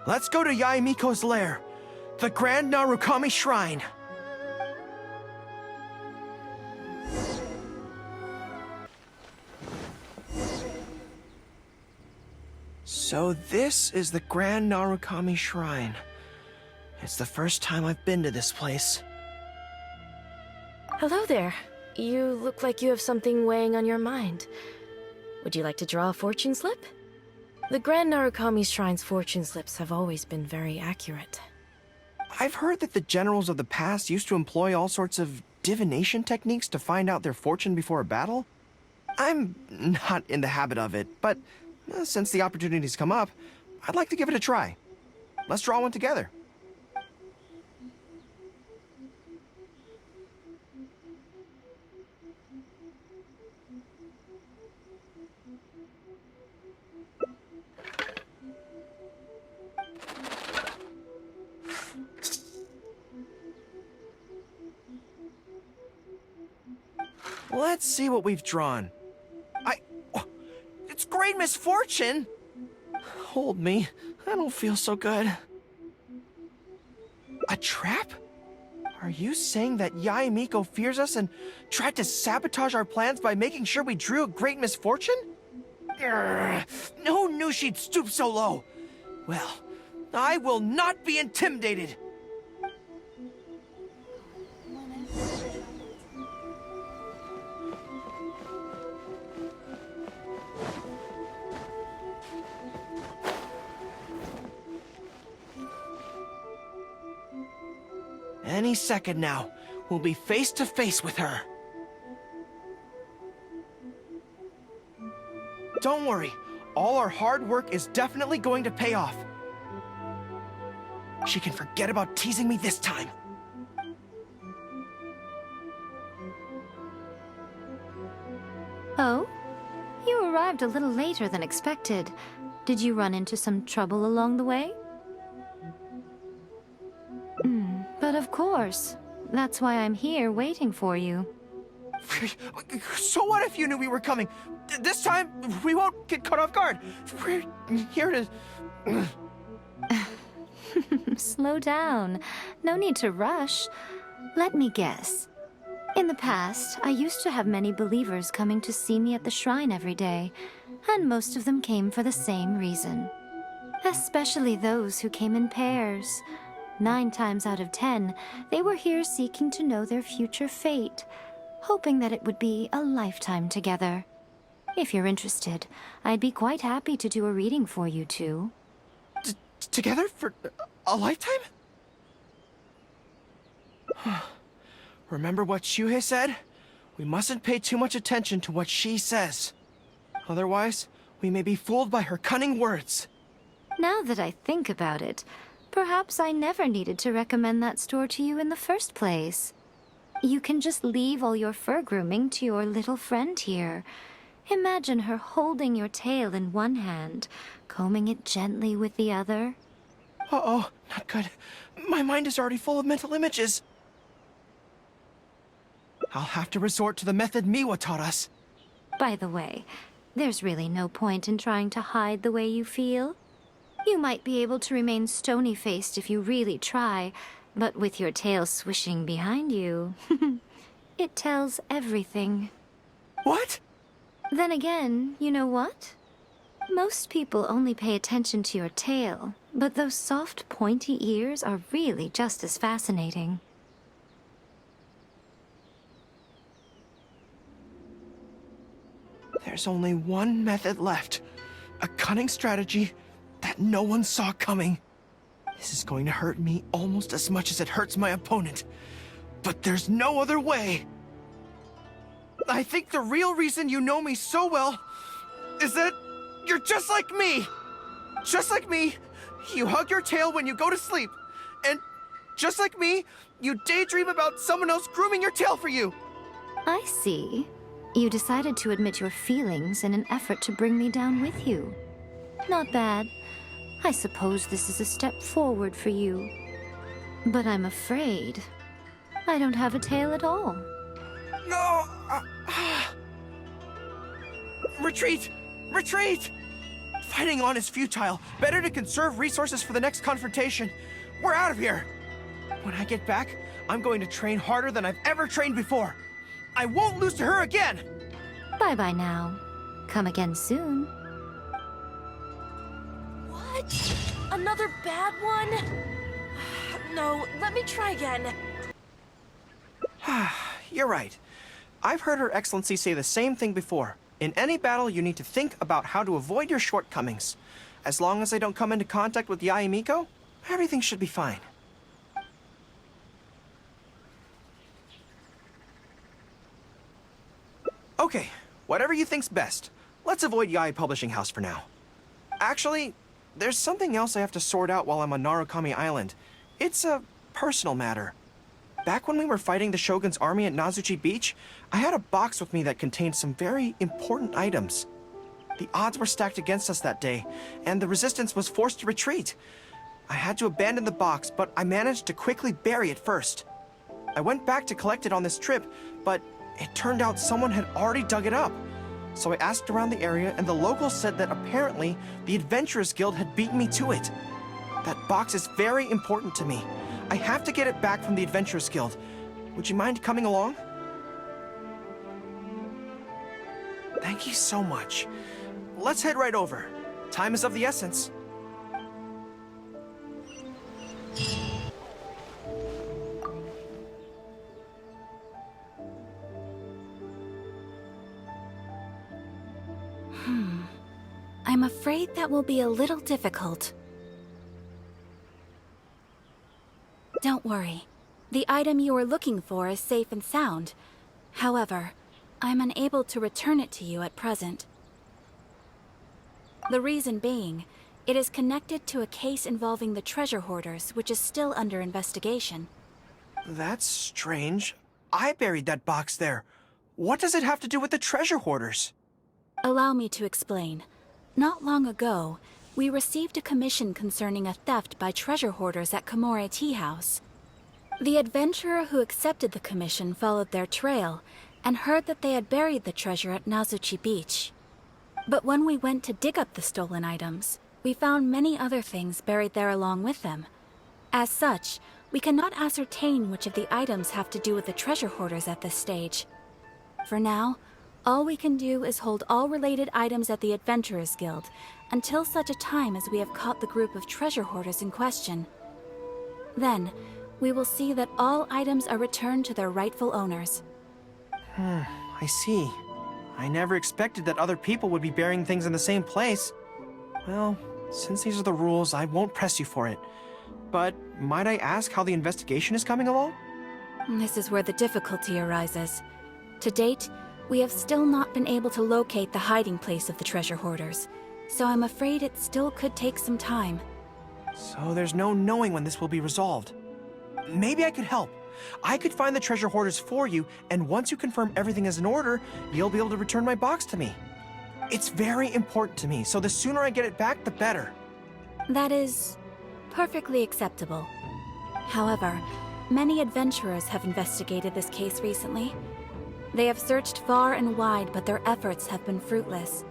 Let's go to Yae Miko's lair, the Grand Narukami Shrine. So this is the Grand Narukami Shrine. It's the first time I've been to this place. Hello there. You look like you have something weighing on your mind. Would you like to draw a fortune slip? The Grand Narukami Shrine's fortune slips have always been very accurate. I've heard that the generals of the past used to employ all sorts of divination techniques to find out their fortune before a battle. I'm not in the habit of it, but since the opportunity's come up, I'd like to give it a try. Let's draw one together. Let's see what we've drawn. misfortune? Hold me. I don't feel so good. A trap? Are you saying that Yae Miko fears us and tried to sabotage our plans by making sure we drew a great misfortune? Grr, no one knew she'd stoop so low. Well, I will not be intimidated. Any second now, we'll be face to face with her. Don't worry, all our hard work is definitely going to pay off. She can forget about teasing me this time. Oh? You arrived a little later than expected. Did you run into some trouble along the way? But of course. That's why I'm here waiting for you. So what if you knew we were coming? This time, we won't get caught off guard. We're here to... Slow down. No need to rush. Let me guess. In the past, I used to have many believers coming to see me at the shrine every day, and most of them came for the same reason. Especially those who came in pairs. 9 times out of 10, they were here seeking to know their future fate, hoping that it would be a lifetime together. If you're interested, I'd be quite happy to do a reading for you two. Together for a lifetime? Remember what Shuhei said? We mustn't pay too much attention to what she says. Otherwise, we may be fooled by her cunning words. Now that I think about it, perhaps I never needed to recommend that store to you in the first place. You can just leave all your fur grooming to your little friend here. Imagine her holding your tail in one hand, combing it gently with the other. Uh-oh, not good. My mind is already full of mental images. I'll have to resort to the method Miwa taught us. By the way, there's really no point in trying to hide the way you feel. You might be able to remain stony-faced if you really try, but with your tail swishing behind you, it tells everything. What? Then again, you know what? Most people only pay attention to your tail, but those soft, pointy ears are really just as fascinating. There's only one method left. A cunning strategy that no one saw coming. This is going to hurt me almost as much as it hurts my opponent. But there's no other way. I think the real reason you know me so well is that you're just like me. Just like me, you hug your tail when you go to sleep. And just like me, you daydream about someone else grooming your tail for you. I see. You decided to admit your feelings in an effort to bring me down with you. Not bad. I suppose this is a step forward for you. But I'm afraid I don't have a tail at all. No! Retreat! Retreat! Fighting on is futile. Better to conserve resources for the next confrontation. We're out of here! When I get back, I'm going to train harder than I've ever trained before. I won't lose to her again! Bye-bye now. Come again soon. What? Another bad one? No, let me try again. You're right. I've heard Her Excellency say the same thing before. In any battle, you need to think about how to avoid your shortcomings. As long as I don't come into contact with Yae Miko, everything should be fine. Okay, whatever you think's best. Let's avoid Yae Publishing House for now. Actually, there's something else I have to sort out while I'm on Narukami Island. It's a personal matter. Back when we were fighting the Shogun's army at Nazuchi Beach, I had a box with me that contained some very important items. The odds were stacked against us that day, and the resistance was forced to retreat. I had to abandon the box, but I managed to quickly bury it first. I went back to collect it on this trip, but it turned out someone had already dug it up. So I asked around the area, and the locals said that apparently the Adventurers Guild had beaten me to it. That box is very important to me. I have to get it back from the Adventurers Guild. Would you mind coming along? Thank you so much. Let's head right over. Time is of the essence. I'm afraid that will be a little difficult. Don't worry. The item you are looking for is safe and sound. However, I'm unable to return it to you at present. The reason being, it is connected to a case involving the treasure hoarders, which is still under investigation. That's strange. I buried that box there. What does it have to do with the treasure hoarders? Allow me to explain. Not long ago, we received a commission concerning a theft by treasure hoarders at Komore Tea House. The adventurer who accepted the commission followed their trail and heard that they had buried the treasure at Nazuchi Beach. But when we went to dig up the stolen items, we found many other things buried there along with them. As such, we cannot ascertain which of the items have to do with the treasure hoarders at this stage. For now, all we can do is hold all related items at the Adventurers Guild until such a time as we have caught the group of treasure hoarders in question. Then, we will see that all items are returned to their rightful owners. I see. I never expected that other people would be burying things in the same place. Well, since these are the rules, I won't press you for it. But might I ask how the investigation is coming along? This is where the difficulty arises. To date, we have still not been able to locate the hiding place of the treasure hoarders, so I'm afraid it still could take some time. So there's no knowing when this will be resolved. Maybe I could help. I could find the treasure hoarders for you, and once you confirm everything is in order, you'll be able to return my box to me. It's very important to me, so the sooner I get it back, the better. That is perfectly acceptable. However, many adventurers have investigated this case recently. They have searched far and wide, but their efforts have been fruitless.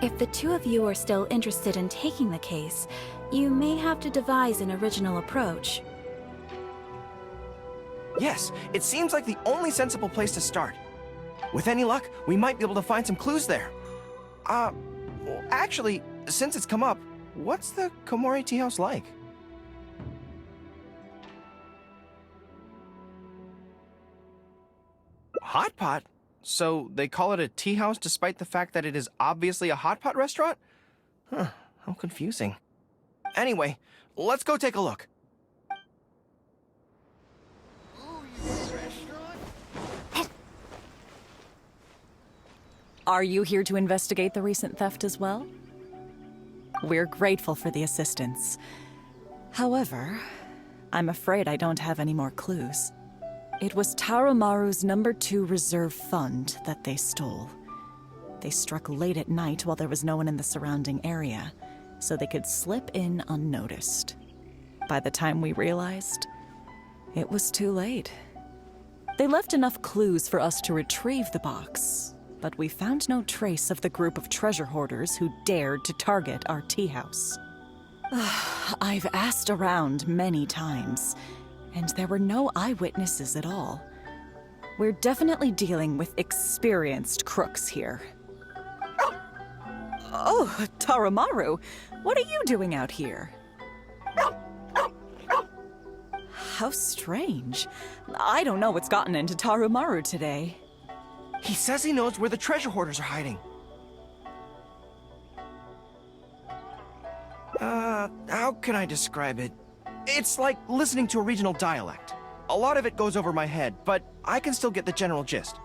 If the two of you are still interested in taking the case, you may have to devise an original approach. Yes, it seems like the only sensible place to start. With any luck, we might be able to find some clues there. Actually, since it's come up, what's the Komore Tea House like? Hot pot? So they call it a tea house despite the fact that it is obviously a hot pot restaurant? Huh, how confusing. Anyway, let's go take a look. Are you here to investigate the recent theft as well? We're grateful for the assistance. However, I'm afraid I don't have any more clues. It was Tarumaru's #2 reserve fund that they stole. They struck late at night while there was no one in the surrounding area, so they could slip in unnoticed. By the time we realized, it was too late. They left enough clues for us to retrieve the box, but we found no trace of the group of treasure hoarders who dared to target our tea house. I've asked around many times, and there were no eyewitnesses at all. We're definitely dealing with experienced crooks here. Oh, Tarumaru, what are you doing out here? How strange. I don't know what's gotten into Tarumaru today. He says he knows where the treasure hoarders are hiding. How can I describe it? It's like listening to a regional dialect. A lot of it goes over my head, but I can still get the general gist.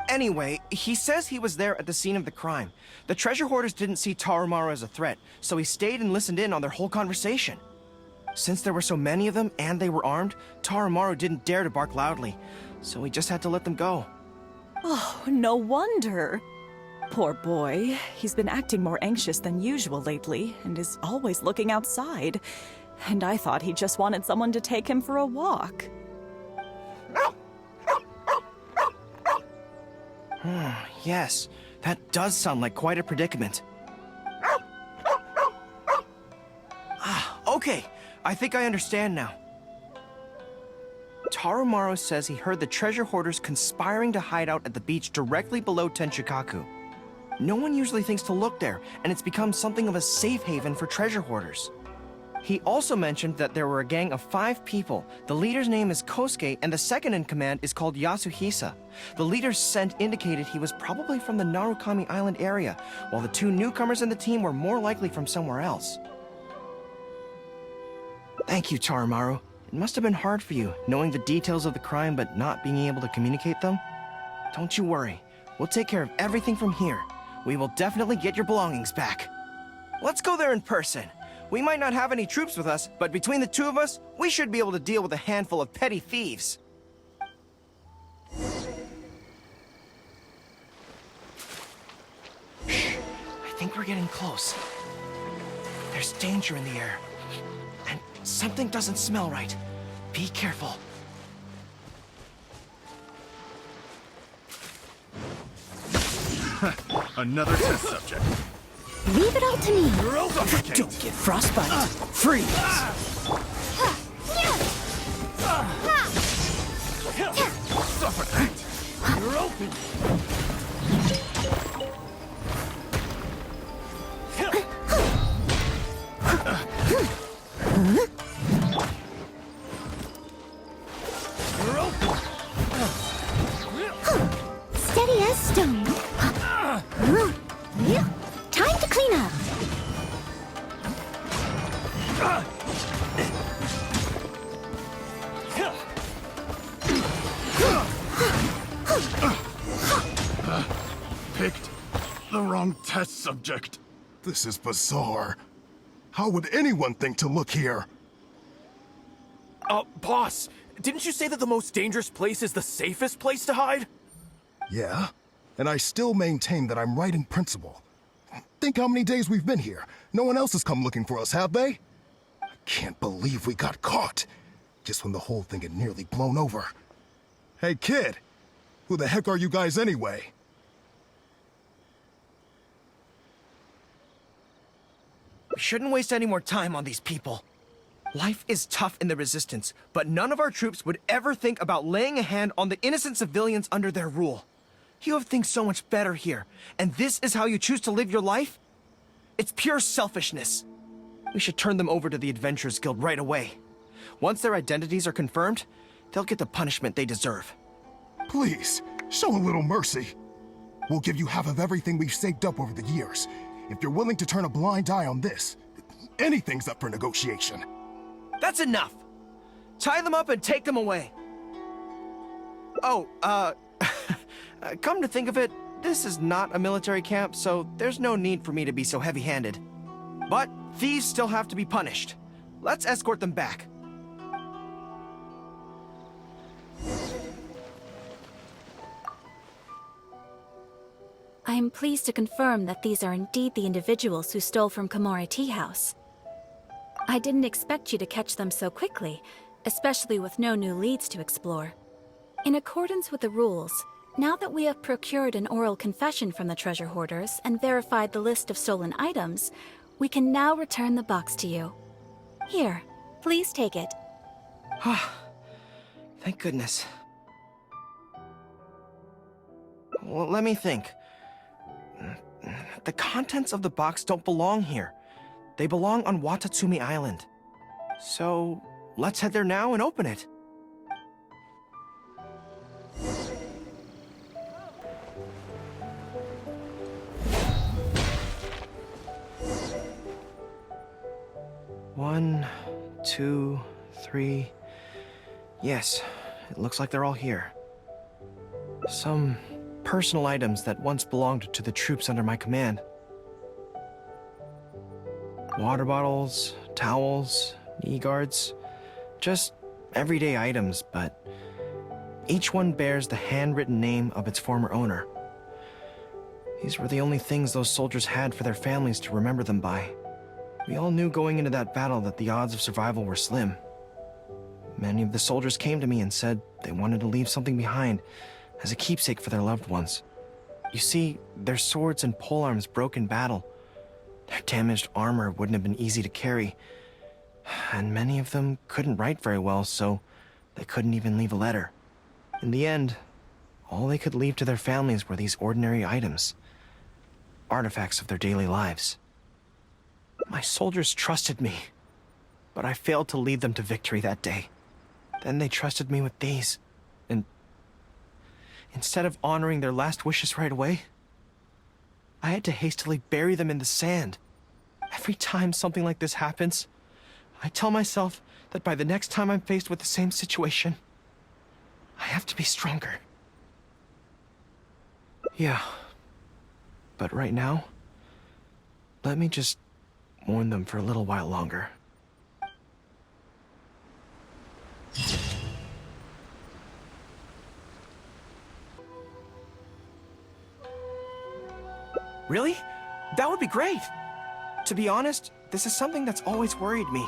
Anyway, he says he was there at the scene of the crime. The treasure hoarders didn't see Tarumaru as a threat, so he stayed and listened in on their whole conversation. Since there were so many of them and they were armed, Tarumaru didn't dare to bark loudly, so we just had to let them go. Oh, no wonder. Poor boy. He's been acting more anxious than usual lately and is always looking outside. And I thought he just wanted someone to take him for a walk. Yes, That does sound like quite a predicament. Okay, I think I understand now. Tarumaru says he heard the treasure hoarders conspiring to hide out at the beach directly below Tenchikaku. No one usually thinks to look there, and it's become something of a safe haven for treasure hoarders. He also mentioned that there were a gang of 5 people. The leader's name is Kosuke, and the second in command is called Yasuhisa. The leader's scent indicated he was probably from the Narukami Island area, while the 2 newcomers in the team were more likely from somewhere else. Thank you, Tarumaru. It must have been hard for you, knowing the details of the crime but not being able to communicate them. Don't you worry. We'll take care of everything from here. We will definitely get your belongings back. Let's go there in person. We might not have any troops with us, but between the 2 of us, we should be able to deal with a handful of petty thieves. Shh. I think we're getting close. There's danger in the air. And something doesn't smell right. Be careful. Another test subject. Leave it all to me. Don't get frostbite. Freeze! Suffocate! You're open! You're open! Steady as stone. Time to clean up. Picked the wrong test subject. This is bizarre. How would anyone think to look here? Boss, didn't you say that the most dangerous place is the safest place to hide? Yeah, and I still maintain that I'm right in principle. Think how many days we've been here. No one else has come looking for us, have they? I can't believe we got caught. Just when the whole thing had nearly blown over. Hey, kid! Who the heck are you guys anyway? We shouldn't waste any more time on these people. Life is tough in the Resistance, but none of our troops would ever think about laying a hand on the innocent civilians under their rule. You have things so much better here, and this is how you choose to live your life? It's pure selfishness. We should turn them over to the Adventurers Guild right away. Once their identities are confirmed, they'll get the punishment they deserve. Please, show a little mercy. We'll give you half of everything we've saved up over the years. If you're willing to turn a blind eye on this, anything's up for negotiation. That's enough! Tie them up and take them away. Oh, come to think of it, this is not a military camp, so there's no need for me to be so heavy-handed. But thieves still have to be punished. Let's escort them back. I am pleased to confirm that these are indeed the individuals who stole from Komori Tea House. I didn't expect you to catch them so quickly, especially with no new leads to explore. In accordance with the rules, now that we have procured an oral confession from the treasure hoarders and verified the list of stolen items, we can now return the box to you. Here, please take it. Thank goodness. Well, let me think. The contents of the box don't belong here. They belong on Watatsumi Island. So, let's head there now and open it. One, 2, 3. Yes, it looks like they're all here. Some personal items that once belonged to the troops under my command. Water bottles, towels, knee guards, just everyday items, but each one bears the handwritten name of its former owner. These were the only things those soldiers had for their families to remember them by. We all knew going into that battle that the odds of survival were slim. Many of the soldiers came to me and said they wanted to leave something behind as a keepsake for their loved ones. You see, their swords and polearms broke in battle. Their damaged armor wouldn't have been easy to carry. And many of them couldn't write very well, so they couldn't even leave a letter. In the end, all they could leave to their families were these ordinary items. Artifacts of their daily lives. My soldiers trusted me, but I failed to lead them to victory that day. Then they trusted me with these, and instead of honoring their last wishes right away, I had to hastily bury them in the sand. Every time something like this happens, I tell myself that by the next time I'm faced with the same situation, I have to be stronger. Yeah. But right now, let me just mourn them for a little while longer. Really? That would be great! To be honest, this is something that's always worried me.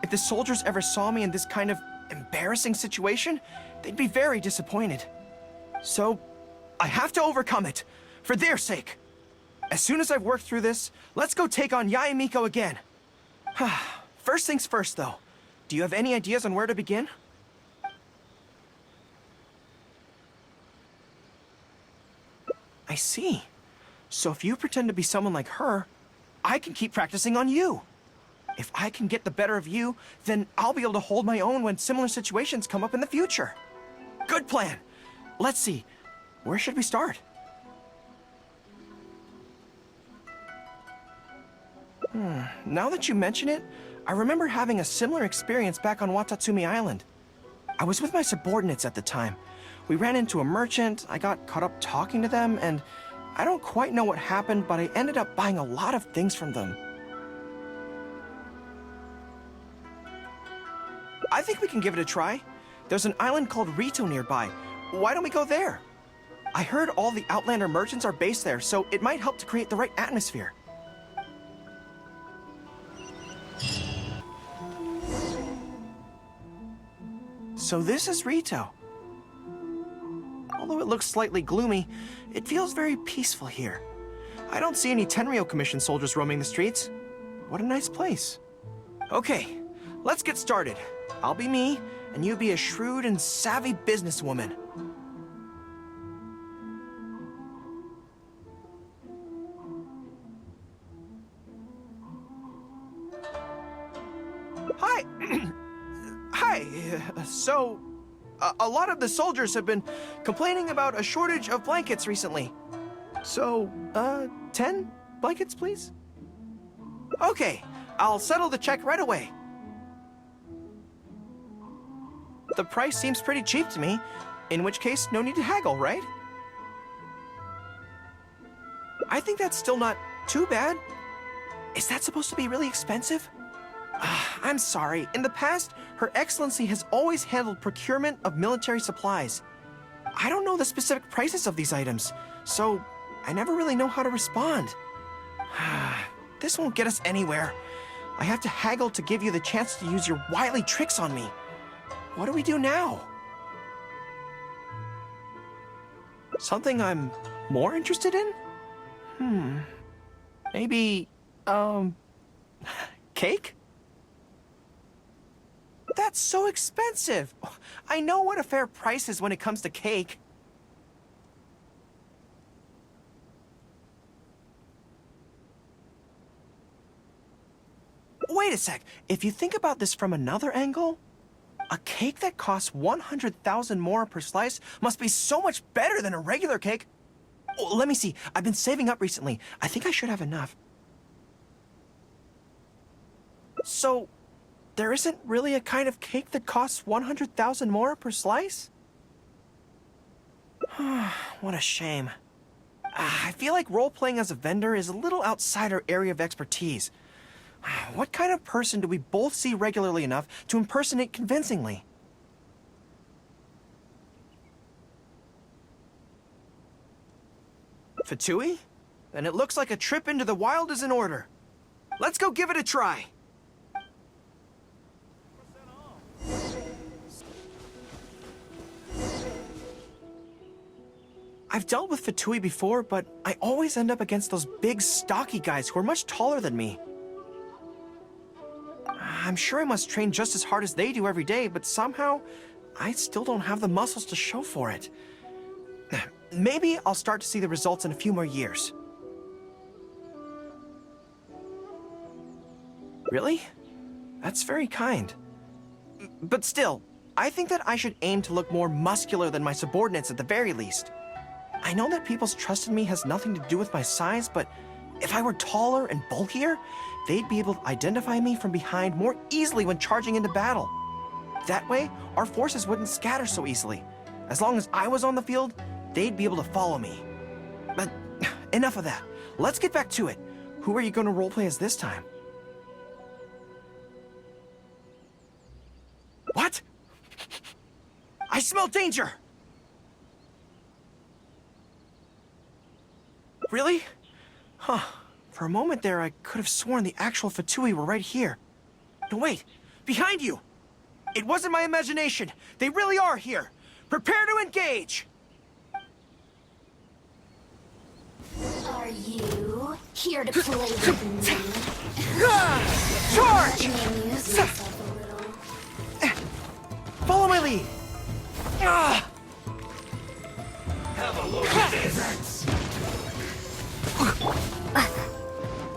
If the soldiers ever saw me in this kind of embarrassing situation, they'd be very disappointed. So, I have to overcome it, for their sake. As soon as I've worked through this, let's go take on Yae Miko again. First things first, though. Do you have any ideas on where to begin? I see. So if you pretend to be someone like her, I can keep practicing on you. If I can get the better of you, then I'll be able to hold my own when similar situations come up in the future. Good plan. Let's see. Where should we start? Now that you mention it, I remember having a similar experience back on Watatsumi Island. I was with my subordinates at the time. We ran into a merchant, I got caught up talking to them, and I don't quite know what happened, but I ended up buying a lot of things from them. I think we can give it a try. There's an island called Rito nearby. Why don't we go there? I heard all the Outlander merchants are based there, so it might help to create the right atmosphere. So this is Rito. Although it looks slightly gloomy, it feels very peaceful here. I don't see any Tenryou Commission soldiers roaming the streets. What a nice place. Okay, let's get started. I'll be me, and you be a shrewd and savvy businesswoman. Hi! Hi, so... a lot of the soldiers have been complaining about a shortage of blankets recently. So, 10 blankets, please? Okay, I'll settle the check right away. The price seems pretty cheap to me, in which case, no need to haggle, right? I think that's still not too bad. Is that supposed to be really expensive? I'm sorry. In the past, Her Excellency has always handled procurement of military supplies. I don't know the specific prices of these items, so I never really know how to respond. This won't get us anywhere. I have to haggle to give you the chance to use your wily tricks on me. What do we do now? Something I'm more interested in? Maybe, cake? That's so expensive! I know what a fair price is when it comes to cake. Wait a sec. If you think about this from another angle, a cake that costs 100,000 more per slice must be so much better than a regular cake. Oh, let me see. I've been saving up recently. I think I should have enough. So, there isn't really a kind of cake that costs 100,000 more per slice? What a shame. I feel like role-playing as a vendor is a little outside our area of expertise. What kind of person do we both see regularly enough to impersonate convincingly? Fatui? Then it looks like a trip into the wild is in order. Let's go give it a try. I've dealt with Fatui before, but I always end up against those big, stocky guys who are much taller than me. I'm sure I must train just as hard as they do every day, but somehow, I still don't have the muscles to show for it. Maybe I'll start to see the results in a few more years. Really? That's very kind. But still, I think that I should aim to look more muscular than my subordinates at the very least. I know that people's trust in me has nothing to do with my size, but if I were taller and bulkier, they'd be able to identify me from behind more easily when charging into battle. That way, our forces wouldn't scatter so easily. As long as I was on the field, they'd be able to follow me. But enough of that. Let's get back to it. Who are you going to roleplay as this time? What? I smell danger! Really? Huh. For a moment there, I could have sworn the actual Fatui were right here. No, wait. Behind you! It wasn't my imagination. They really are here. Prepare to engage! Are you here to play with me? Charge! Let me amuse myself a little. Follow my lead. Have a look at this.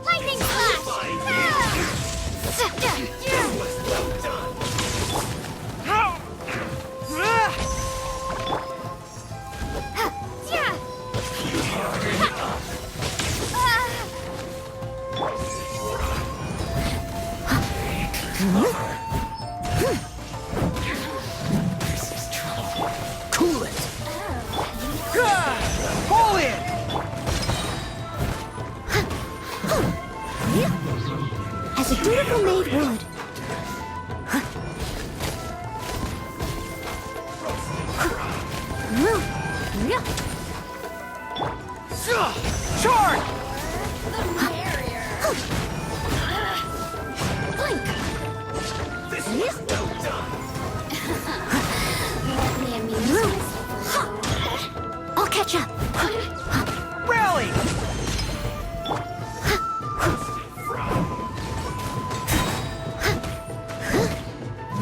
Lightning Cool it. Pull in. As a dutiful maid would. Charge! This was well done. Let me amuse myself a little. I'll catch up. Rally!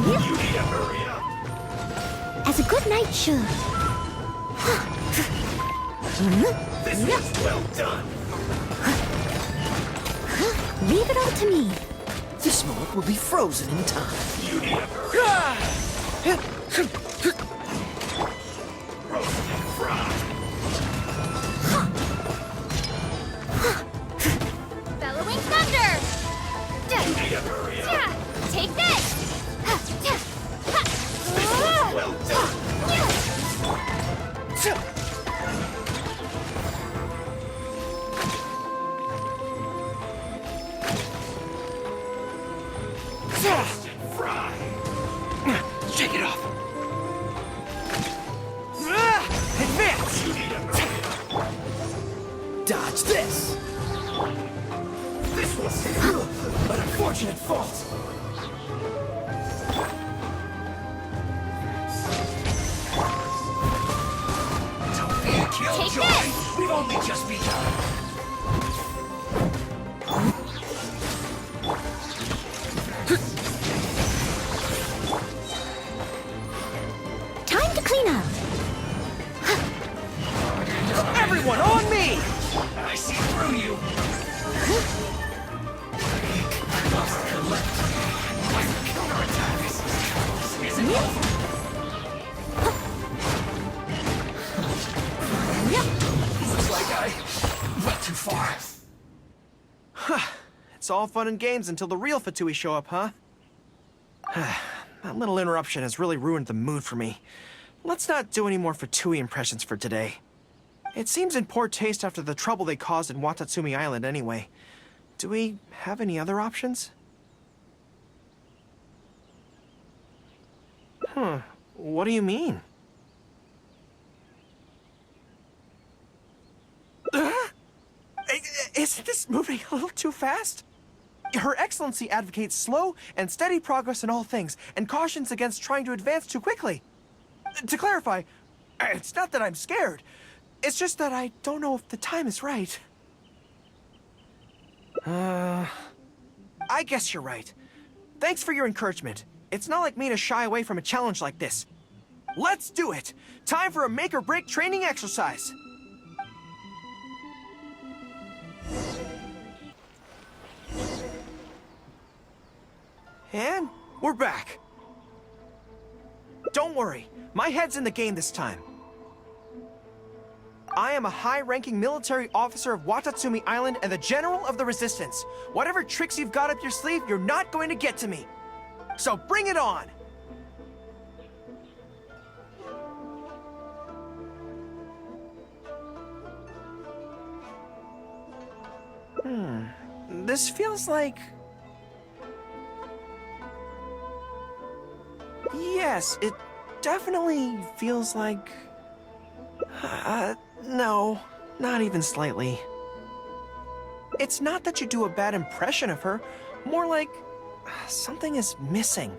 You need to hurry up. As a good knight should. This was well done. Leave it all to me. This moment will be frozen in time. You need to hurry up. Roast and fried. Bellowing thunder! You need to hurry up. Take this! This was well done. Roast and fried. Shake it off. Advance! You need to hurry up. Dodge this! This was An unfortunate fault. Don't be a killjoy. this! We've only just begun. Time to clean up. Everyone on me! I see through you. I must collect. My counterattack isn't over. Looks like I went too far. It's all fun and games until the real Fatui show up, huh? That little interruption has really ruined the mood for me. Let's not do any more Fatui impressions for today. It seems in poor taste after the trouble they caused in Watatsumi Island anyway. Do we have any other options? What do you mean? Isn't this moving a little too fast? Her Excellency advocates slow and steady progress in all things, and cautions against trying to advance too quickly. To clarify, it's not that I'm scared. It's just that I don't know if the time is right. I guess you're right. Thanks for your encouragement. It's not like me to shy away from a challenge like this. Let's do it! Time for a make-or-break training exercise! And we're back. Don't worry, my head's in the game this time. I am a high-ranking military officer of Watatsumi Island and the General of the Resistance. Whatever tricks you've got up your sleeve, you're not going to get to me. So bring it on! This feels like... Yes, it definitely feels like... no, not even slightly. It's not that you do a bad impression of her, more like something is missing.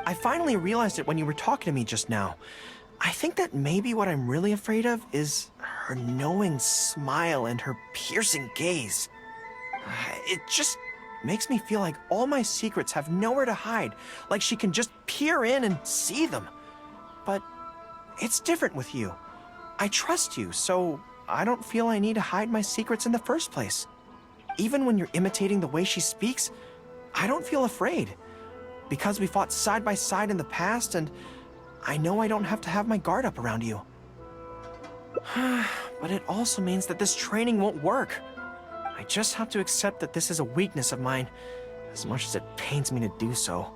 I finally realized it when you were talking to me just now. I think that maybe what I'm really afraid of is her knowing smile and her piercing gaze. It just makes me feel like all my secrets have nowhere to hide, like she can just peer in and see them. But it's different with you. I trust you, so I don't feel I need to hide my secrets in the first place. Even when you're imitating the way she speaks, I don't feel afraid. Because we fought side by side in the past, and I know I don't have to have my guard up around you. But it also means that this training won't work. I just have to accept that this is a weakness of mine, as much as it pains me to do so.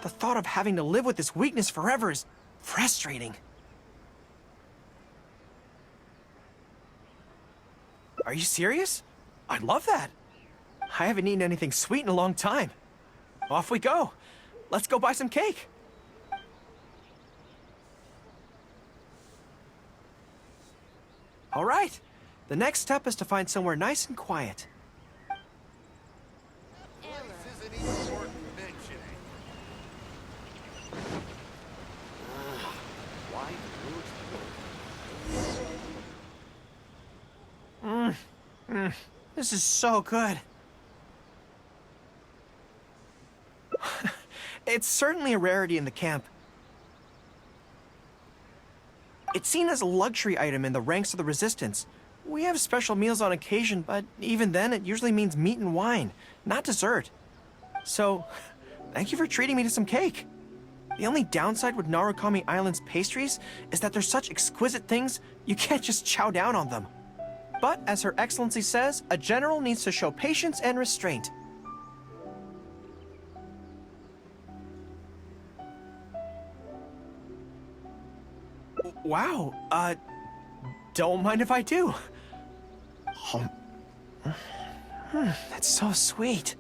The thought of having to live with this weakness forever is frustrating. Are you serious? I'd love that. I haven't eaten anything sweet in a long time. Off we go. Let's go buy some cake. All right. The next step is to find somewhere nice and quiet. This is so good. It's certainly a rarity in the camp. It's seen as a luxury item in the ranks of the Resistance. We have special meals on occasion, but even then it usually means meat and wine, not dessert. So, thank you for treating me to some cake. The only downside with Narukami Island's pastries is that they're such exquisite things, you can't just chow down on them. But, as Her Excellency says, a general needs to show patience and restraint. Wow, don't mind if I do. That's so sweet.